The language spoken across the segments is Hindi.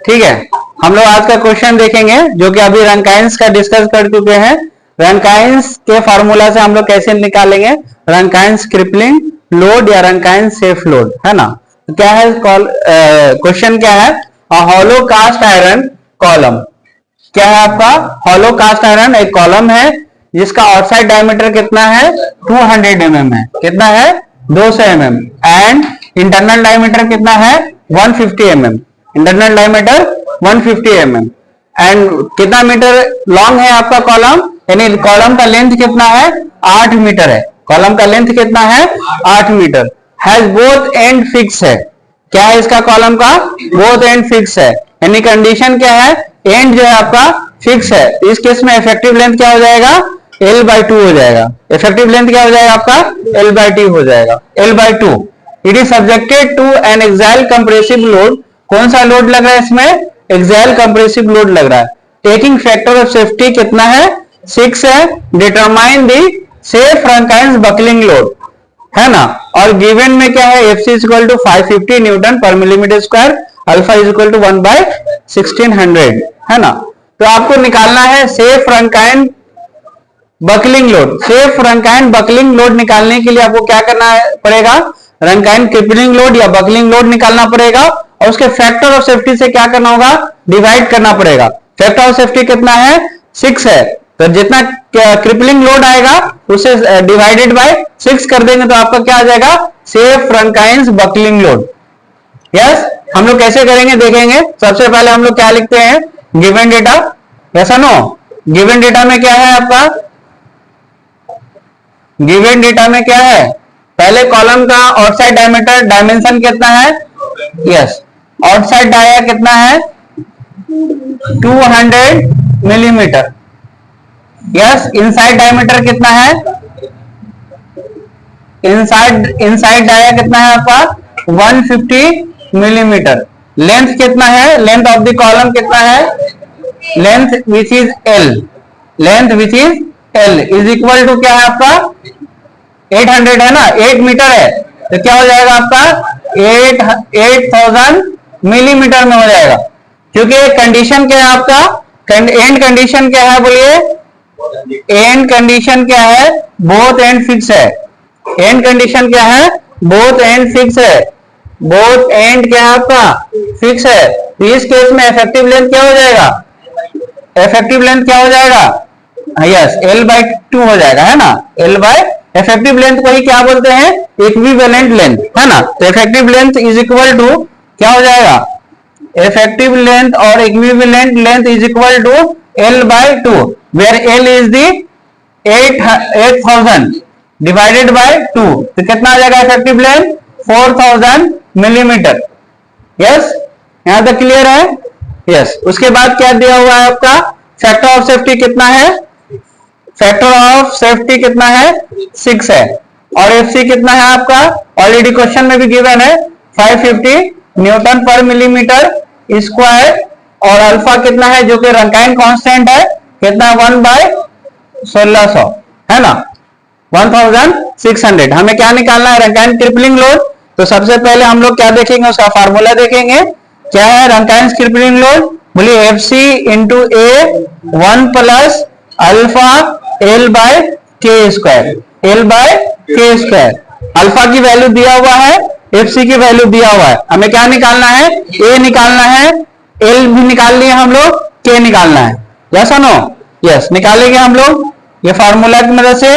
ठीक है, हम लोग आज का क्वेश्चन देखेंगे जो कि अभी रंकाइंस का डिस्कस कर चुके हैं। रंकाइंस के फार्मूला से हम लोग कैसे निकालेंगे रंकाइंस क्रिपलिंग लोड या रंकाइंस सेफ लोड, है ना। तो क्या है क्वेश्चन क्या है, हॉलो कास्ट आयरन कॉलम। क्या है आपका, हॉलो कास्ट आयरन एक कॉलम है जिसका आउटसाइड डायमीटर कितना है 200 mm है, कितना है 200 mm, एंड इंटरनल डायमीटर कितना है 150 mm, internal diameter 150 mm, and कितना मीटर लॉन्ग है आपका कॉलम, यानी कॉलम का लेंथ कितना है 8 मीटर है, कॉलम का लेंथ कितना है 8 meter, has both end fix है। क्या है इसका कॉलम का, बोथ एंड फिक्स है, यानी कंडीशन क्या है, एंड जो है आपका फिक्स है। इस केस में इफेक्टिव लेंथ क्या हो जाएगा L/2 हो जाएगा, इफेक्टिव लेंथ क्या हो जाएगा आपका L/2 हो जाएगा, L/2। It is subjected to an axial compressive load, कौन सा लोड लग रहा है इसमें, एक्साइल कंप्रेसिव लोड लग रहा है। टेकिंग फैक्टर ऑफ सेफ्टी कितना है 6 है। Determine the safe Rankine's buckling load, है ना। और गिवन में क्या है, FC equal to 550 newton per millimetre square, alpha is equal to 1/1600, है ना। तो आपको निकालना है safe Rankine buckling load. Safe Rankine buckling load निकालने के लिए आपको क्या करना पड़ेगा, रंकाइन क्रिपलिंग लोड या बकलिंग लोड निकालना पड़ेगा, और उसके फैक्टर ऑफ सेफ्टी से क्या करना होगा, डिवाइड करना पड़ेगा। फैक्टर ऑफ सेफ्टी कितना है 6 है, तो जितना क्रिपलिंग लोड आएगा उसे डिवाइडेड बाय 6 कर देंगे तो आपका क्या आ जाएगा, safe Rankine's buckling load. Yes, हम लोग कैसे करेंगे देखेंगे। सबसे पहले हम लोग क्या लिखते हैं, गिवन डेटा, ऐसा नो। गिवन डेटा में क्या है आपका, गिवन डेटा में क्या है, पहले कॉलम का आउटसाइड डायमीटर डायमेंशन कितना है, यस, आउटसाइड डाया कितना है 200 मिलीमीटर, यस। इनसाइड डायमीटर कितना है, इनसाइड डाया कितना है आपका 150 मिलीमीटर। लेंथ कितना है, लेंथ ऑफ द कॉलम कितना है, length which is L, length which is L is equal to क्या है आपका 800 है ना, 8 मीटर है, तो क्या हो जाएगा आपका 8000 मिलीमीटर में हो जाएगा। क्योंकि कंडीशन क्या है आपका, एंड कंडीशन क्या है बोलिए, एंड कंडीशन क्या है, बोथ एंड फिक्स है। एंड कंडीशन क्या है, बोथ एंड फिक्स है, बोथ एंड क्या है आपका फिक्स है। तो इस केस में इफेक्टिव लेंथ क्या हो जाएगा, इफेक्टिव लेंथ क्या हो जाएगा, यस L/2 हो जाएगा, है ना। इफेक्टिव लेंथ को ही क्या बोलते हैं, इक्विवेलेंट लेंथ, है ना। तो effective length is equal to क्या हो जाएगा, इफेक्टिव लेंथ और equivalent length is equal to L/2, where L is the 8000 divided by 2, तो कितना आ जाएगा इफेक्टिव लेंथ 4000 मिलीमीटर। यस, यहां तक क्लियर है, यस। उसके बाद क्या दिया हुआ है आपका, फैक्टर ऑफ सेफ्टी कितना है, फैक्टर ऑफ सेफ्टी कितना है 6 है, और FC कितना है आपका, ऑलरेडी क्वेश्चन में भी गिवन है 550 न्यूटन पर मिलीमीटर स्क्वायर, और अल्फा कितना है जो कि रंकाइन कांस्टेंट है, कितना 1/1600, है ना, 1600। हमें क्या निकालना है, रंकाइन क्रिपलिंग लोड। तो सबसे पहले हम लोग क्या देखेंगे, उसका फार्मूला देखेंगे। क्या है रंकाइन क्रिपलिंग लोड, बोलिए FC into A 1 plus alpha L/K square, L/K square. Alpha की वैल्यू दिया हुआ है, FC की वैल्यू दिया हुआ है, हमें क्या निकालना है, A निकालना है, L भी निकाल लिए हम लोग, K निकालना है, यस नो, यस निकालेंगे हम लोग ये फार्मूला की मदद से।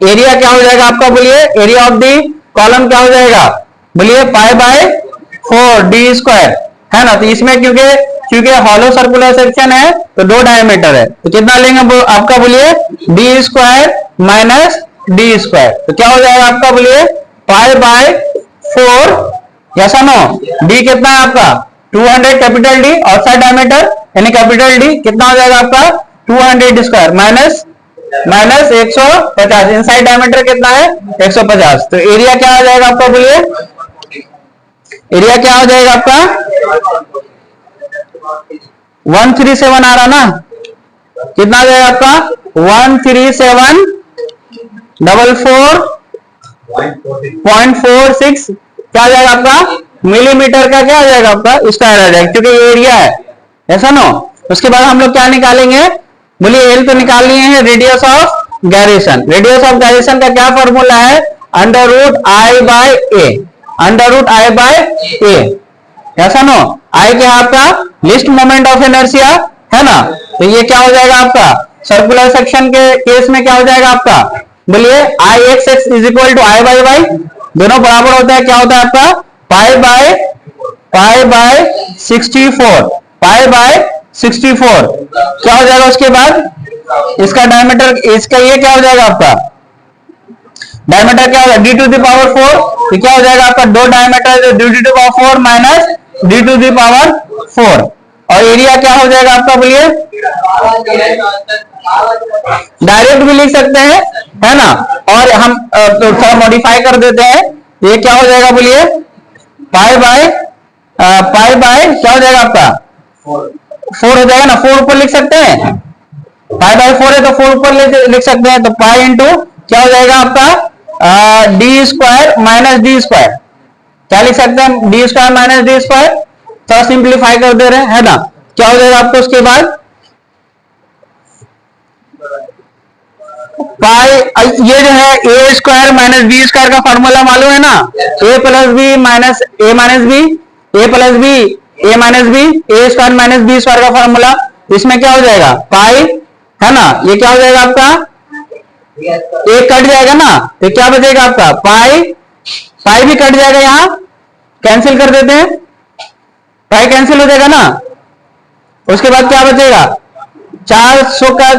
एरिया क्या हो जाएगा आपका, बोलिए एरिया ऑफ दी कॉलम क्या हो जाएगा, बोलिए π/4d स्क्वायर, है ना। तो इसमें क्योंकि हॉलो सर्कुलर सेक्शन है तो 2 डायमीटर है, तो कितना लेंगे आपका, बोलिए d square minus d square, तो क्या हो जाएगा आपका, बोलिए π/4, यस नो। d कितना है आपका 200 कैपिटल D आउटसाइड डायमीटर, यानी कैपिटल D कितना हो जाएगा आपका 200 स्क्वायर माइनस 150, इनसाइड डायमीटर कितना है 150, तो एरिया क्या आ जाएगा आपका, बोलिए एरिया क्या हो जाएगा आपका 137 आ रहा ना, कितना आ जाएगा आपका 13744.46, क्या आ जाएगा आपका मिलीमीटर का क्या हो जाएगा आपका, स्क्वायर आ जाएगा, क्योंकि ये एरिया है, ऐसा ना। उसके बाद हम लोग क्या निकालेंगे, बोलिए एल तो निकाल लिए हैं, radius of gyration. Radius of gyration का क्या फॉर्मूला है, under root I by A, under root I by A, ऐसा नो। आई क्या आपका लिस्ट मोमेंट ऑफ इनर्शिया है ना, तो ये क्या हो जाएगा आपका सर्कुलर सेक्शन के केस में क्या हो जाएगा आपका, बोलिए I X X is equal to I by Y, दोनों बराबर होता है, क्या होता है आपका पाई बाय 64, पाई बाय 64 क्या हो जाएगा। उसके बाद इसका डायमीटर, इसका ये क्या हो जाएगा आपका डायमीटर, क्या होगा डी टू द पावर 4, ये क्या हो जाएगा आपका, दो diameter D to the power 4 minus D to the power 4, और एरिया क्या हो जाएगा आपका, बोलिए डायरेक्ट भी लिख सकते हैं, है ना। और हम तो थोड़ा मॉडिफाई कर देते हैं, ये क्या हो जाएगा, बोलिए पाई बाय क्या हो जाएगा आपका 4 हो जाएगा ना, 4 ऊपर लिख सकते हैं, पाई बाय 4 है तो 4 ऊपर लिख सकते हैं, तो पाई इंटू क्या हो जाएगा आपका D square minus D square, क्या लिख सकते हैं, D square minus D square, थोड़ा सिंप्लीफाई कर दे रहे हैं, है ना। क्या हो जाएगा आपको उसके बाद पाई, ये जो है ए स्क्वायर माइनस बी स्क्वायर का फॉर्मूला मालूम है ना, ए प्लस बी माइनस ए माइनस बी, ए प्लस बी ए माइनस बी, ए स्क्वायर माइनस बी स्क्वायर का फॉर्मूला, इसमें क्या हो जाएगा पाई, है ना, ये क्या हो जाएगा आपका एक कट जाएगा ना, तो क्या बचेगा आपका पाई, पाई भी कट जाएगा, यहां कैंसिल कर देते हैं, पाई कैंसिल हो जाएगा ना। उसके बाद क्या बचेगा 400 का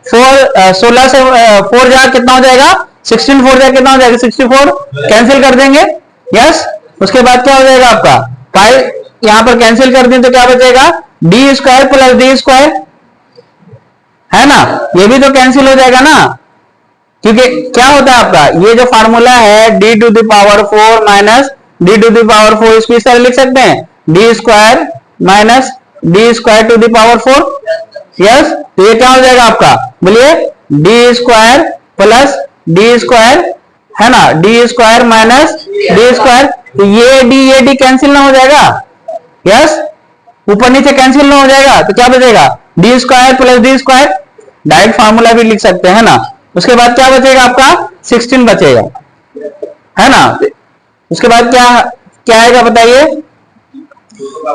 16 से 4 जा कितना हो जाएगा 16, 4 जा कितना हो जाएगा 64, कैंसिल कर देंगे, यस। उसके बाद क्या हो जाएगा आपका पाई, यहां पर कैंसिल कर दें तो क्या बचेगा D square plus D square, है ना, ये भी तो कैंसिल हो जाएगा ना, क्योंकि क्या होता है आपका ये जो फार्मूला है D to the power 4 minus D to the power 4, इसको इस तरह लिख सकते हैं D square minus D square to the power 4, yes. तो ये क्या हो जाएगा आपका, बोलिए D square plus D square, है ना, D square minus D square, तो ये डी कैंसिल ना हो जाएगा, यस, ऊपर नीचे कैंसिल ना हो जाएगा, तो क्या बचेगा D square plus D square, direct formula भी लिख सकते हैं, है ना। उसके बाद क्या बचेगा आपका 16 बचेगा, है ना। उसके बाद क्या क्या आएगा बताइए,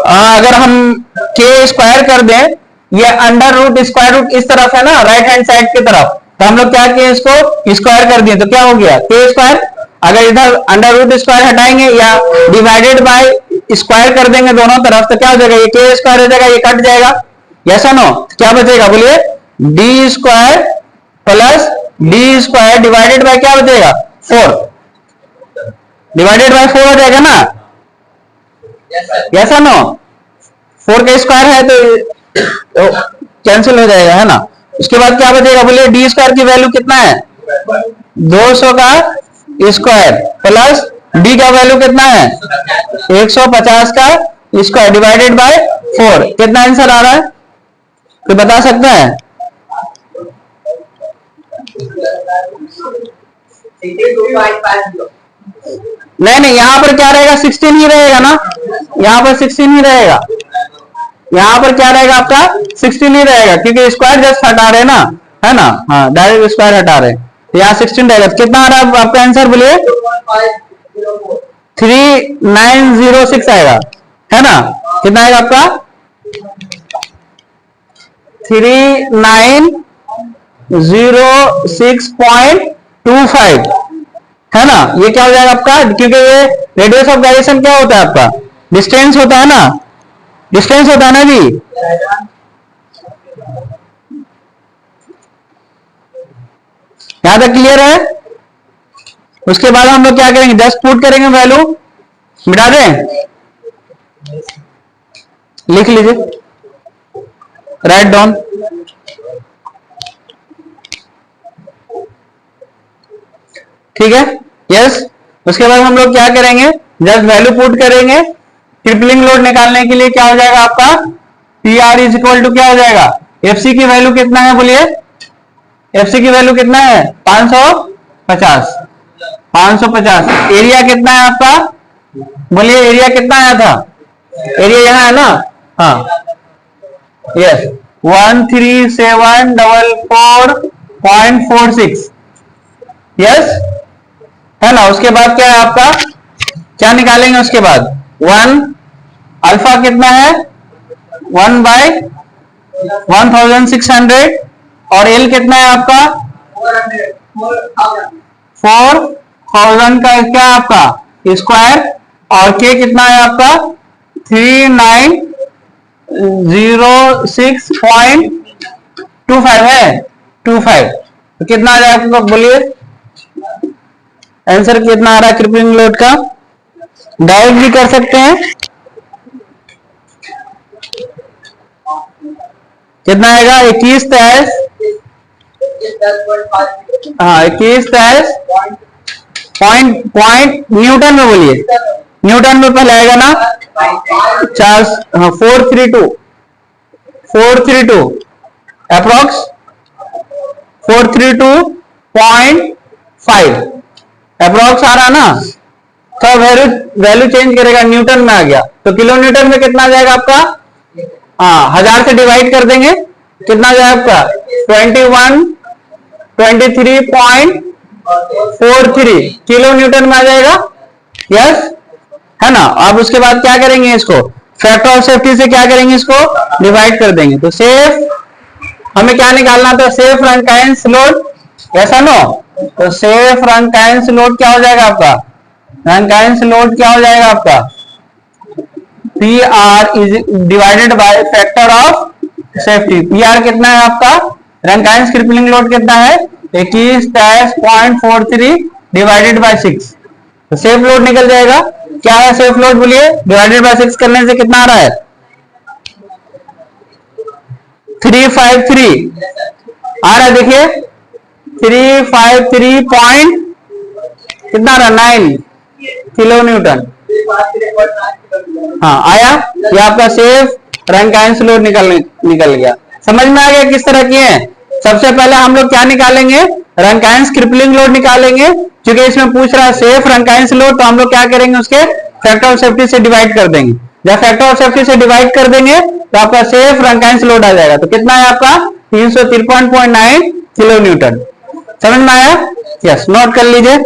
अगर हम के स्क्वायर कर दें, ये अंडर रूट स्क्वायर रूट इस तरफ है ना, राइट हैंड साइड की तरफ, तो हम लोग क्या किए इसको स्क्वायर कर दिए, तो क्या हो गया के स्क्वायर, अगर इधर अंडर रूट स्क्वायर हटाएंगे या डिवाइडेड बाय स्क्वायर कर देंगे दोनों तरफ, तो क्या हो जाएगा ये के स्क्वायर हो जाएगा, ये कट जाएगा, यस नो। क्या बचेगा बोलिए D square plus D square divided by क्या बचेगा 4, डिवाइडेड बाय 4 हो जाएगा ना, यस नो। 4 का स्क्वायर है तो कैंसिल हो जाएगा, है ना। उसके बाद क्या बचेगा बोलिए डी स्क्वायर की वैल्यू कितना है 200 का स्क्वायर प्लस डी का वैल्यू कितना है 150 का स्क्वायर डिवाइडेड बाय 4, कितना आंसर आ रहा है तो बता सकते हैं, नहीं यहां पर क्या रहेगा 16 ही रहेगा ना, यहां पर 16 ही रहेगा, यहां पर क्या रहेगा आपका 16 ही रहेगा, क्योंकि स्क्वायर जस्ट हटा रहे ना, है ना, हाँ डायरेक्ट स्क्वायर हटा रहे, तो यहाँ 16 रहेगा। कितना आ रहा है आपका आंसर बोलिए 3906 आएगा, है ना, कितना आएगा आपका 3906.25, है ना। ये क्या हो जाएगा आपका, क्योंकि ये रेडियस ऑफ गायरेशन क्या होता है आपका डिस्टेंस होता है ना, डिस्टेंस होता है ना जी, यहां तक क्लियर है। उसके बाद हम लोग क्या करेंगे जस्ट पुट करेंगे वैल्यू, मिटा दें, लिख लीजिए राइट डाउन, ठीक है, यस। उसके बाद हम लोग क्या करेंगे जस्ट वैल्यू पुट करेंगे, क्रिपलिंग लोड निकालने के लिए क्या हो जाएगा आपका P R is equal to क्या हो जाएगा, एफ सी की वैल्यू कितना है बोलिए, एफ सी की वैल्यू कितना है 550, एरिया कितना है आपका बोलिए एरिया कितना आया था, एरिया यहाँ है ना, हाँ यस 13744.46 यस है ना। उसके बाद क्या है आपका, क्या निकालेंगे उसके बाद, 1 अल्फा कितना है 1/1600 और एल कितना है आपका 4000 का क्या है आपका स्क्वायर और के कितना है आपका 3906.25 है 25। तो कितना आ जाएगा आपको बोलिए, आंसर कितना आ रहा है क्रिपलिंग लोड का, डायरेक्ट भी कर सकते हैं, कितना आएगा 21 हाँ 21 पॉइंट न्यूटन में, बोलिए न्यूटन में पहले आएगा ना 432 अप्रोक्स 432.5 अप्रोक्स आ रहा ना। तो वैल्यू चेंज करेगा, न्यूटन में आ गया तो किलो न्यूटन में कितना आ जाएगा आपका, हाँ 1000 से डिवाइड कर देंगे, कितना आ जाएगा आपका 23.43 किलो न्यूटन में आ जाएगा, यस है ना। अब उसके बाद क्या करेंगे, इसको फैक्टर ऑफ सेफ्टी से क्या करेंगे, इसको डिवाइड कर देंगे। तो सेफ हमें क्या निकालना था, सेफ रनकाइंस लोड, ऐसा नो, तो सेफ रनकाइंस लोड क्या हो जाएगा आपका, रनकाइंस लोड क्या हो जाएगा आपका P R is divided by factor of safety. P R कितना है आपका, रनकाइंस क्रिपलिंग लोड कितना है 21-0.43 डिवाइडेड बाय 6, तो सेफ लोड निकल जाएगा। क्या है सेफ लोड बोलिए, डिवाइडेड बाय 6 करने से कितना आ रहा है 353 आ रहा है, देखिए 353 पॉइंट कितना आ रहा 9 किलो न्यूटन, हाँ आया, ये आपका सेफ रनकाइंस लोड निकल गया। समझ में आ गया किस तरह की है। सबसे पहले हम लोग क्या निकालेंगे, रनकाइंस क्रिपलिंग लोड निकालेंगे, क्योंकि इसमें पूछ रहा है सेफ रनकाइंस लोड, तो हम लोग क्या करेंगे उसके फैक्टर ऑफ सेफ्टी से डिवाइड कर देंगे। जब फैक्टर ऑफ सेफ्टी से डिवाइड कर देंगे तो आपका सेफ रनकाइंस लोड आ जाएगा, तो कितना है आपका 353.9 किलो न्यूटन। समझ में आया, यस नोट कर लीजिए।